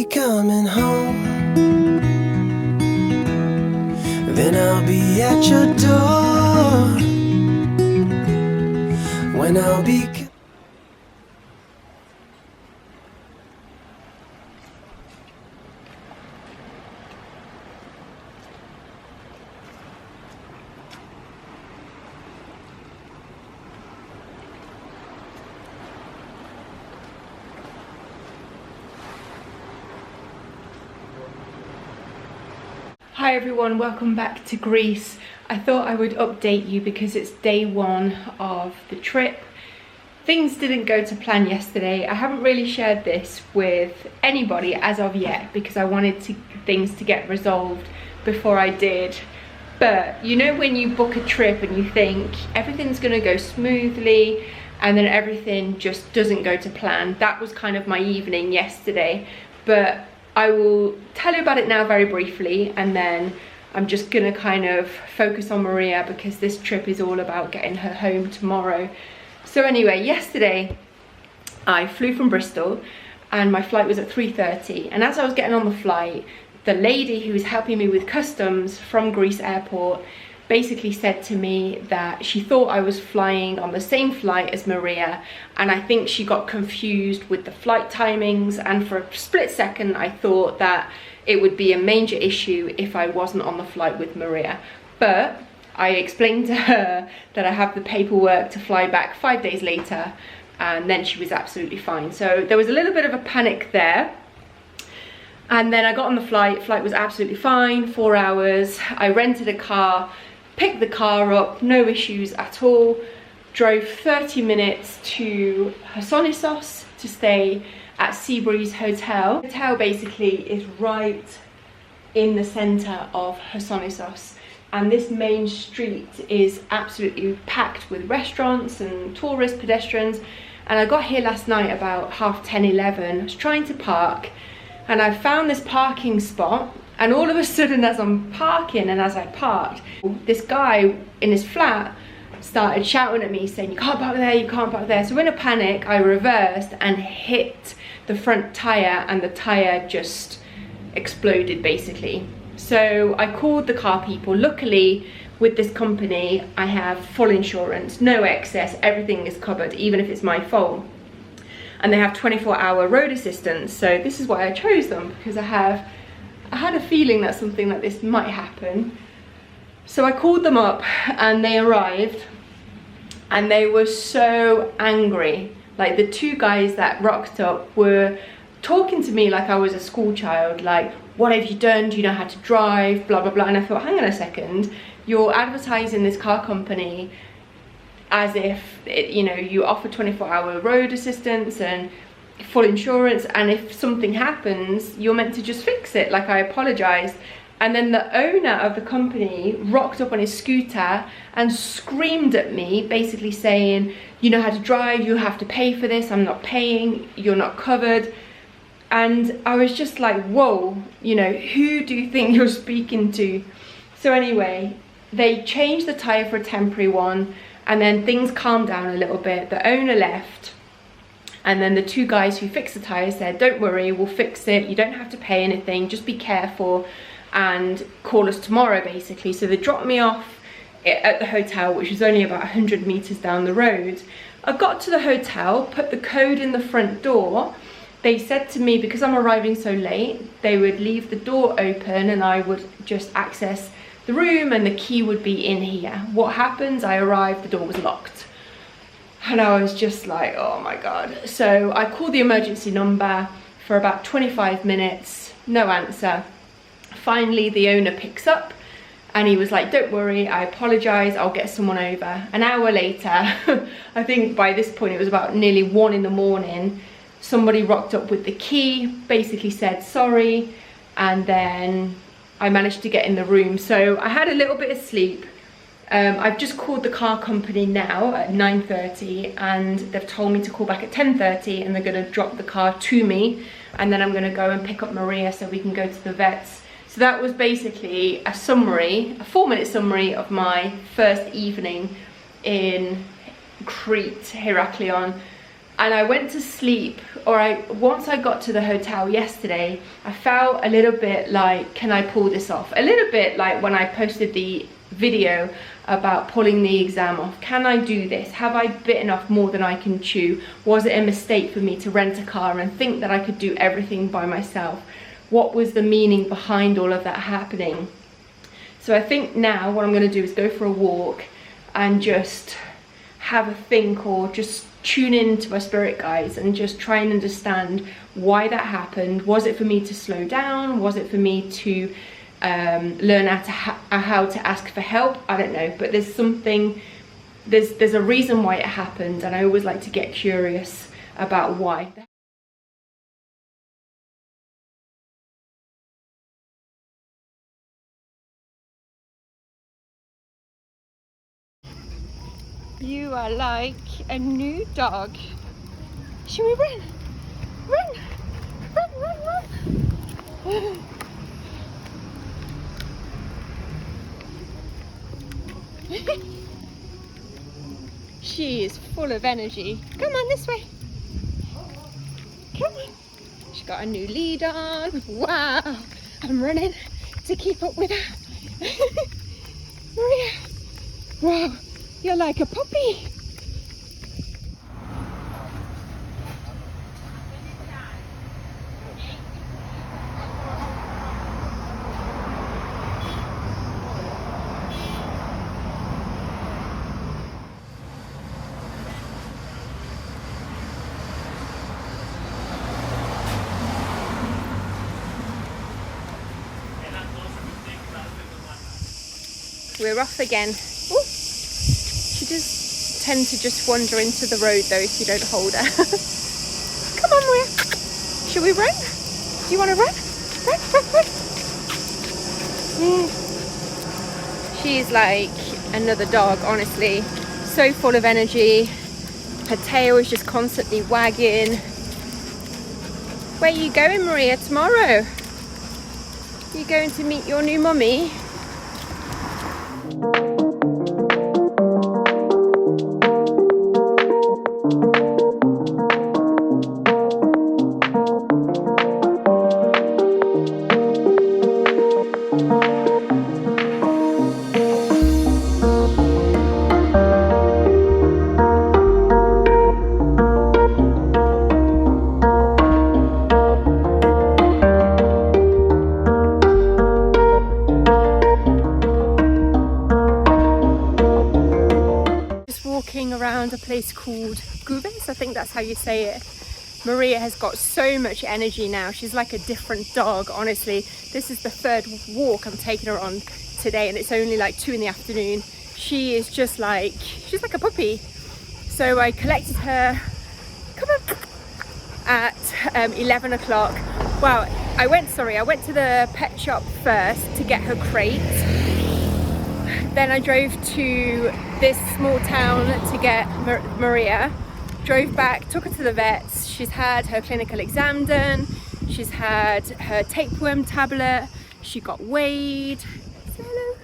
coming home, then I'll be at your door. When I'll be Hi everyone, welcome back to Greece. I thought I would update you because it's day one of the trip. Things didn't go to plan yesterday. I haven't really shared this with anybody as of yet because I wanted things to get resolved before I did. But you know when you book a trip and you think everything's gonna go smoothly and then everything just doesn't go to plan? That was kind of my evening yesterday. But I will tell you about it now very briefly, and then I'm just gonna kind of focus on Maria because this trip is all about getting her home tomorrow. So anyway, yesterday I flew from Bristol and my flight was at 3:30, and as I was getting on the flight, the lady who was helping me with customs from Greece airport basically said to me that she thought I was flying on the same flight as Maria, and I think she got confused with the flight timings, and for a split second I thought that it would be a major issue if I wasn't on the flight with Maria. But I explained to her that I have the paperwork to fly back 5 days later, and then she was absolutely fine. So there was a little bit of a panic there. And then I got on the flight was absolutely fine, 4 hours. I rented a car, picked the car up, no issues at all. Drove 30 minutes to Hosonisos to stay at Seabreeze Hotel. The hotel basically is right in the center of Hosonisos, and this main street is absolutely packed with restaurants and tourists, pedestrians. And I got here last night about 10:30, 11. I was trying to park and I found this parking spot, and all of a sudden as I'm parking and as I parked, this guy in his flat started shouting at me saying, "You can't park there, you can't park there." So in a panic I reversed and hit the front tire, and the tire just exploded basically. So I called the car people. Luckily with this company I have full insurance, no excess, everything is covered even if it's my fault. And they have 24-hour road assistance, so this is why I chose them, because I had a feeling that something like this might happen. So I called them up and they arrived, and they were so angry. Like, the two guys that rocked up were talking to me like I was a school child, like, "What have you done? Do you know how to drive? Blah blah blah." And I thought, hang on a second, you're advertising this car company as if you know, you offer 24-hour road assistance and full insurance, and if something happens you're meant to just fix it. Like, I apologized. And then the owner of the company rocked up on his scooter and screamed at me, basically saying, "You know how to drive, you have to pay for this, I'm not paying, you're not covered." And I was just like, whoa, you know, who do you think you're speaking to? So anyway, they changed the tire for a temporary one, and then things calmed down a little bit. The owner left, and then the two guys who fixed the tire said, "Don't worry, we'll fix it, you don't have to pay anything, just be careful and call us tomorrow," basically. So they dropped me off at the hotel, which was only about 100 meters down the road. I got to the hotel, put the code in the front door. They said to me, because I'm arriving so late, they would leave the door open and I would just access the room and the key would be in here. What happens? I arrived, the door was locked. And I was just like, oh my God. So I called the emergency number for about 25 minutes, no answer. Finally, the owner picks up and he was like, "Don't worry, I apologize, I'll get someone over." An hour later, I think by this point it was about nearly 1 in the morning, somebody rocked up with the key, basically said sorry, and then I managed to get in the room. So I had a little bit of sleep. I've just called the car company now at 9:30, and they've told me to call back at 10:30, and they're going to drop the car to me, and then I'm going to go and pick up Maria so we can go to the vets. So that was basically a summary, a 4-minute summary of my first evening in Crete, Heraklion. and I went to sleep, once I got to the hotel yesterday, I felt a little bit like, can I pull this off? A little bit like when I posted the video about pulling the exam off. Can I do this? Have I bitten off more than I can chew? Was it a mistake for me to rent a car and think that I could do everything by myself? What was the meaning behind all of that happening? So I think now what I'm going to do is go for a walk and just have a think, or just tune into my spirit guides and just try and understand why that happened. Was it for me to slow down? Was it for me to learn how to ask for help? I don't know, but there's something, there's a reason why it happened, and I always like to get curious about why. You are like a new dog. Should we run? Run! Run, run, run! She is full of energy. Come on, this way. Come on. She's got a new lead on. Wow. I'm running to keep up with her. Maria. Wow. You're like a puppy. We're off again. Ooh. She does tend to just wander into the road though if you don't hold her. Come on, Maria. Shall we run? Do you want to run? Run, run, run. She's like another dog, honestly. So full of energy. Her tail is just constantly wagging. Where are you going, Maria, tomorrow? Are you going to meet your new mummy? Around a place called Gubes, I think that's how you say it. Maria has got so much energy now. She's like a different dog, honestly. This is the third walk I'm taking her on today, and it's only like 2 in the afternoon. She is just like, she's like a puppy. So I collected her, come on, at 11 o'clock. Wow, I went to the pet shop first to get her crate. Then I drove to this small town to get Maria, drove back, took her to the vets. She's had her clinical exam done, she's had her tapeworm tablet, she got weighed. Say hello.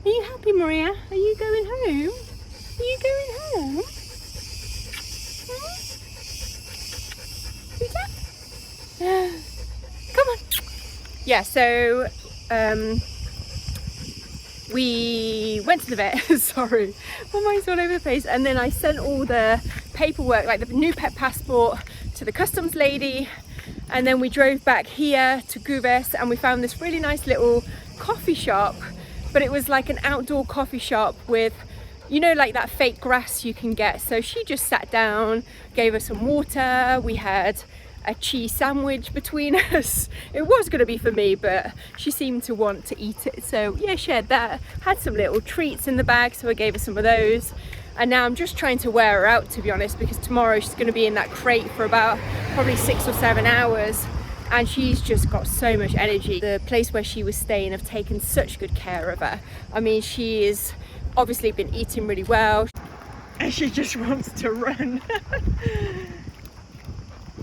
Are you happy, Maria? Are you going home? Are you going home? Come on. Yeah, so we went to the vet. Sorry, my mind's all over the place. And then I sent all the paperwork, like the new pet passport, to the customs lady. And then we drove back here to Gubes, and we found this really nice little coffee shop. But it was like an outdoor coffee shop with, you know, like that fake grass you can get. So she just sat down, gave us some water. We had a cheese sandwich between us. It was going to be for me, but she seemed to want to eat it, so yeah, shared that. Had some little treats in the bag, so I gave her some of those. And now I'm just trying to wear her out, to be honest, because tomorrow she's going to be in that crate for about probably 6 or 7 hours, and she's just got so much energy. The place where she was staying have taken such good care of her. I mean, she is obviously been eating really well, and she just wants to run.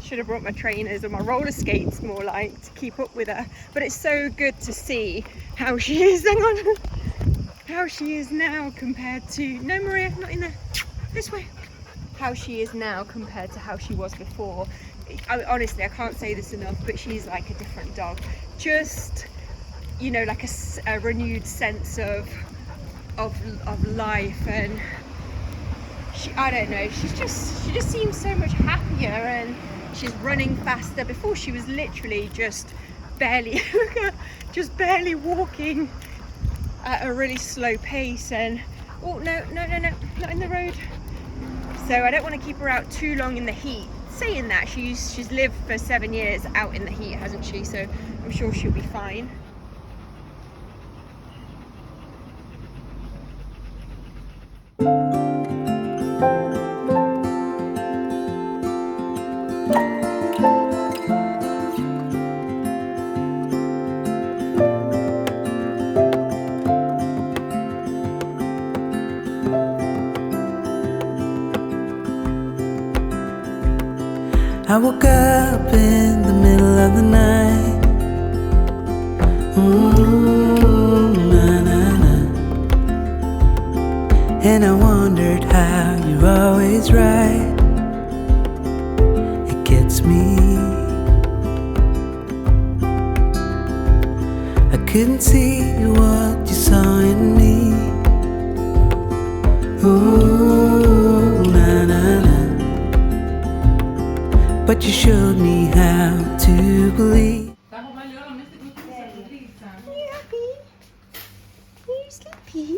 Should have brought my trainers or my roller skates more like to keep up with her, but it's so good to see how she is. Hang on. how she is now compared to, no Maria, not in there, this way. How she is now compared to how she was before. Honestly, I can't say this enough, but she's like a different dog. Just, you know, like a renewed sense of life, and I don't know, she just seems so much happier, and she's running faster. Before she was literally just barely walking at a really slow pace, and oh no, not in the road. So I don't want to keep her out too long in the heat. Saying that, she's lived for 7 years out in the heat, hasn't she? So I'm sure she'll be fine. I woke up in the middle of the night. Na, na, na. And I wondered how you're always right. It gets me. I couldn't see what you saw in me. Ooh, na, na, na. But you showed me how to believe. Are you happy? Are you sleepy?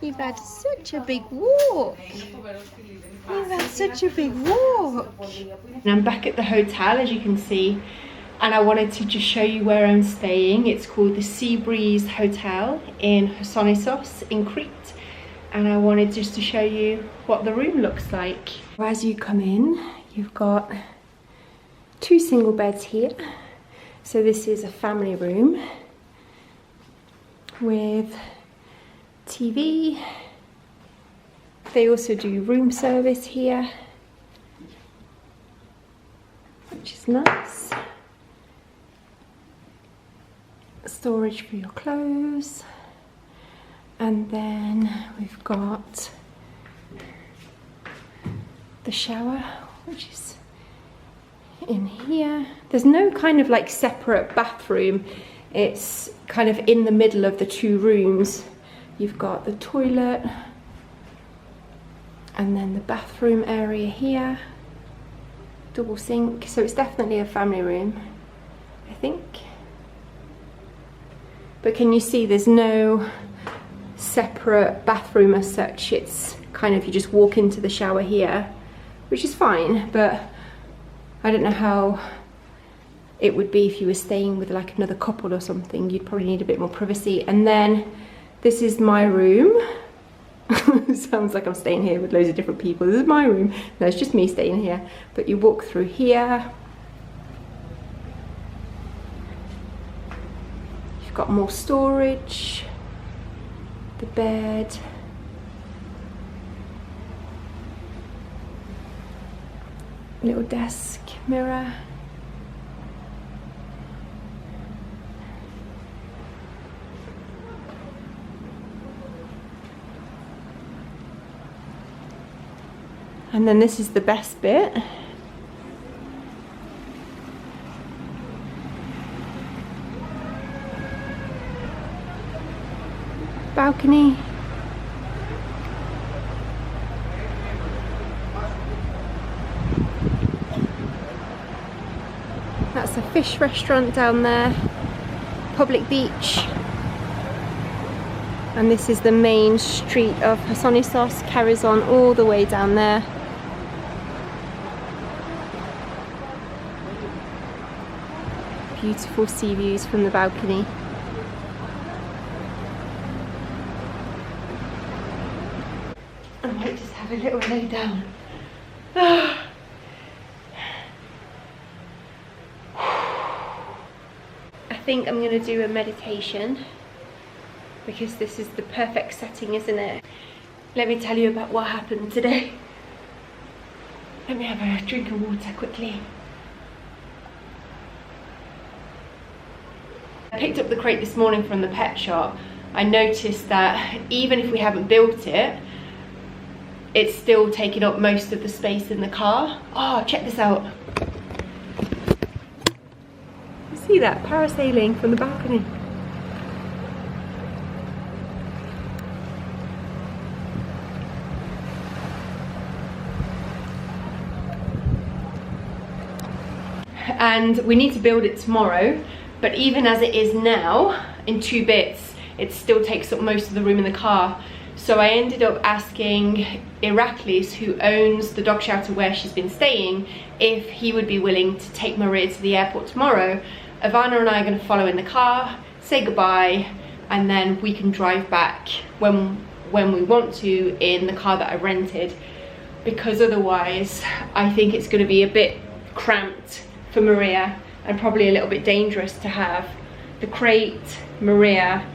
You've had such a big walk. You've had such a big walk. And I'm back at the hotel, as you can see, and I wanted to just show you where I'm staying. It's called the Sea Breeze Hotel in Hosonissos in Crete, and I wanted just to show you what the room looks like. As you come in, you've got 2 single beds here. So this is a family room with TV. They also do room service here, which is nice. Storage for your clothes. And then we've got the shower, which is in here. There's no kind of like separate bathroom. It's kind of in the middle of the 2 rooms. You've got the toilet and then the bathroom area here. Double sink. So it's definitely a family room, I think. But can you see there's no separate bathroom as such? It's kind of, you just walk into the shower here, which is fine, but I don't know how it would be if you were staying with like another couple or something. You'd probably need a bit more privacy. And then this is my room. Sounds like I'm staying here with loads of different people. This is my room. No, it's just me staying here. But you walk through here. You've got more storage. The bed. Little desk, mirror. And then this is the best bit. Balcony. That's a fish restaurant down there, public beach. And this is the main street of Hosonissos, carries on all the way down there. Beautiful sea views from the balcony. I might just have a little lay down. I think I'm going to do a meditation because this is the perfect setting, isn't it? Let me tell you about what happened today. Let me have a drink of water quickly. I picked up the crate this morning from the pet shop. I noticed that even if we haven't built it, it's still taking up most of the space in the car. Oh, check this out. You see that? Parasailing from the balcony. And we need to build it tomorrow, but even as it is now, in 2 bits, it still takes up most of the room in the car. So I ended up asking Iraklis, who owns the dog shelter where she's been staying, if he would be willing to take Maria to the airport tomorrow. Ivana and I are going to follow in the car, say goodbye, and then we can drive back when we want to in the car that I rented, because otherwise I think it's going to be a bit cramped for Maria and probably a little bit dangerous to have the Crete, Maria,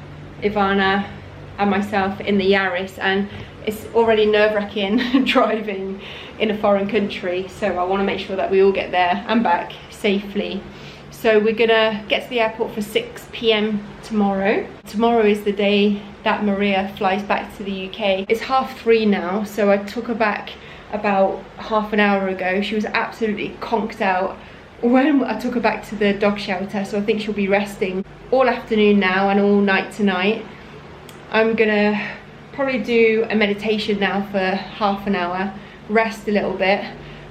Ivana and myself in the Yaris, and it's already nerve-wracking driving in a foreign country, so I want to make sure that we all get there and back safely. So we're gonna get to the airport for 6 p.m. tomorrow. Tomorrow is the day that Maria flies back to the UK. It's 3:30 now, so I took her back about half an hour ago. She was absolutely conked out when I took her back to the dog shelter, so I think she'll be resting all afternoon now and all night tonight. I'm gonna probably do a meditation now for half an hour, rest a little bit,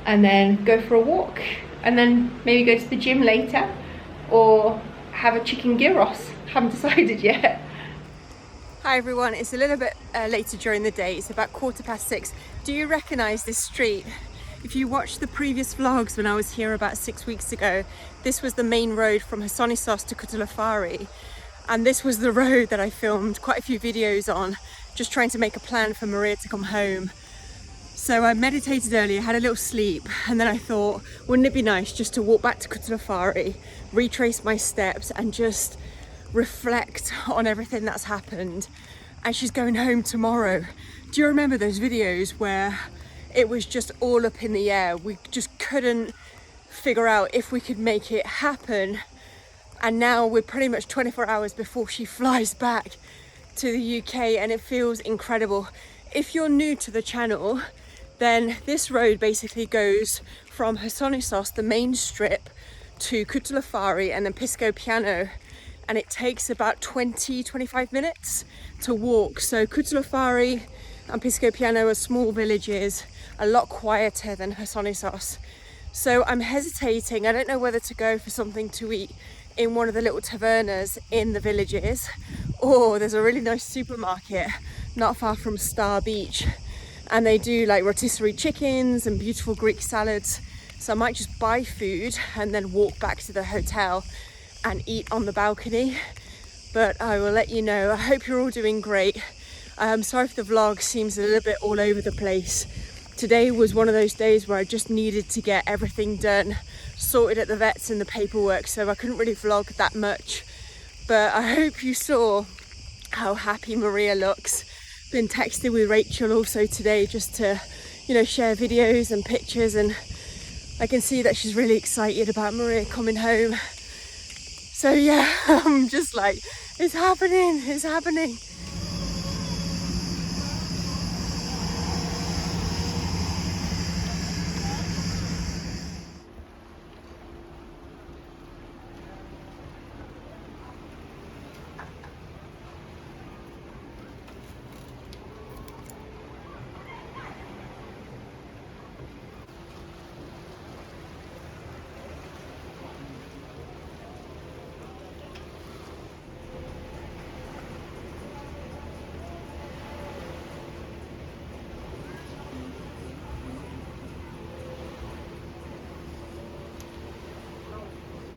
and then go for a walk, and then maybe go to the gym later or have a chicken gyros. Haven't decided yet. Hi everyone, it's a little bit later during the day. It's about 6:15. Do you recognize this street? If you watched the previous vlogs when I was here about 6 weeks ago, this was the main road from Hassonisos to Kutulafari. And this was the road that I filmed quite a few videos on, just trying to make a plan for Maria to come home. So I meditated earlier, had a little sleep, and then I thought, wouldn't it be nice just to walk back to Kutulafari, retrace my steps and just reflect on everything that's happened. And she's going home tomorrow. Do you remember those videos where it was just all up in the air? We just couldn't figure out if we could make it happen. And now we're pretty much 24 hours before she flies back to the UK, and it feels incredible. If you're new to the channel, then this road basically goes from Hassonisos, the main strip, to Kutulafari and then Pisco Piano, and it takes about 20-25 minutes to walk. So Kutulafari and Pisco Piano are small villages, a lot quieter than Hassonisos. So I'm hesitating. I don't know whether to go for something to eat in one of the little tavernas in the villages, or there's a really nice supermarket not far from Star Beach, and they do like rotisserie chickens and beautiful Greek salads. So I might just buy food and then walk back to the hotel and eat on the balcony, but I will let you know. I hope you're all doing great. Sorry if the vlog seems a little bit all over the place. Today was one of those days where I just needed to get everything done, sorted at the vets and the paperwork, so I couldn't really vlog that much. But I hope you saw how happy Maria looks. Been texting with Rachel also today just to, you know, share videos and pictures, and I can see that she's really excited about Maria coming home. So yeah, I'm just like, it's happening, it's happening.